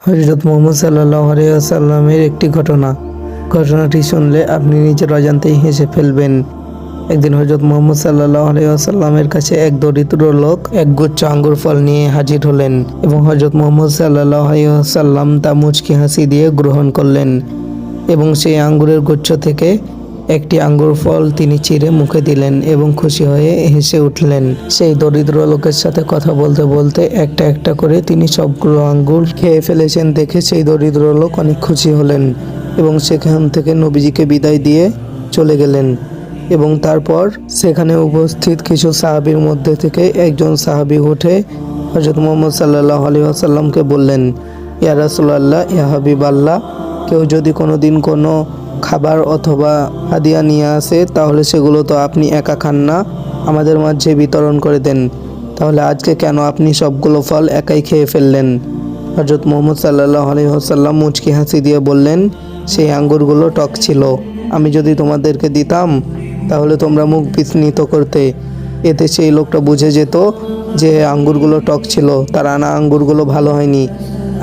হযরত মুহাম্মদ সাল্লাল্লাহু আলাইহি ওয়াসাল্লামের একটি ঘটনাটি শুনলে আপনি নিজের অজান্তেই হেসে ফেলবেন। একদিন হযরত মুহাম্মদ সাল্লাল্লাহু আলাইহি ওয়াসাল্লামের কাছে এক দরিদ্র লোক এক গুচ্ছ আঙ্গুর ফল নিয়ে হাজির হলেন এবং হযরত মুহাম্মদ সাল্লাল্লাহু আলাইহি ওয়াসাল্লাম তা মুচকি হাসি দিয়ে গ্রহণ করলেন এবং সেই আঙ্গুরের গুচ্ছ থেকে একটি আঙ্গুর ফল তিনি চিরে মুখে দিলেন এবং খুশি হয়ে হেসে উঠলেন। সেই দরিদ্র লোকের সাথে কথা বলতে বলতে একটা একটা করে তিনি সবগুলো আঙ্গুর খেয়ে ফেলেছেন দেখে সেই দরিদ্র লোক অনেক খুশি হলেন এবং সেখান থেকে নবীজিকে বিদায় দিয়ে চলে গেলেন। এবং তারপর সেখানে উপস্থিত কিছু সাহাবীর মধ্যে থেকে একজন সাহাবী উঠে হযরত মুহাম্মদ সাল্লাল্লাহু আলাইহি ওয়াসাল্লামকে বললেন, ইয়া রাসূলুল্লাহ, ইয়া হাবিবাল্লাহ, কেউ যদি কোনোদিন কোনো খাবার অথবা হাদিয়া নিয়ে আসে তাহলে সেগুলো তো আপনি একা খান না, আমাদের মাঝে বিতরণ করে দেন, তাহলে আজকে কেন আপনি সবগুলো ফল একাই খেয়ে ফেললেন? হযরত মুহাম্মদ সাল্লাল্লাহু আলাইহি ওয়াসাল্লাম মুচকি হাসি দিয়ে বললেন, সেই আঙ্গুরগুলো টক ছিল, আমি যদি তোমাদেরকে দিতাম তাহলে তোমরা মুখ বিস্মিত করতে। এতে সেই লোকটা বুঝে যেত যে আঙ্গুরগুলো টক ছিল, তার আনা আঙ্গুরগুলো ভালো হয়নি,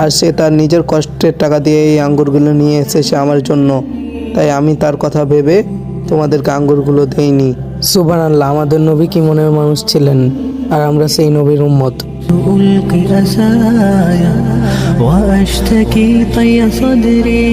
আর সে তার নিজের কষ্টের টাকা দিয়ে এই আঙ্গুরগুলো নিয়ে এসেছে আমার জন্য, তাই আমি তার কথা ভেবে তোমাদেরকে আঙ্গুরগুলো দেইনি। সুবহানাল্লাহ, আমাদের নবী কি মনের মানুষ ছিলেন, আর আমরা সেই নবীর উম্মত। ألقي أسايا وأشتكي طي صدري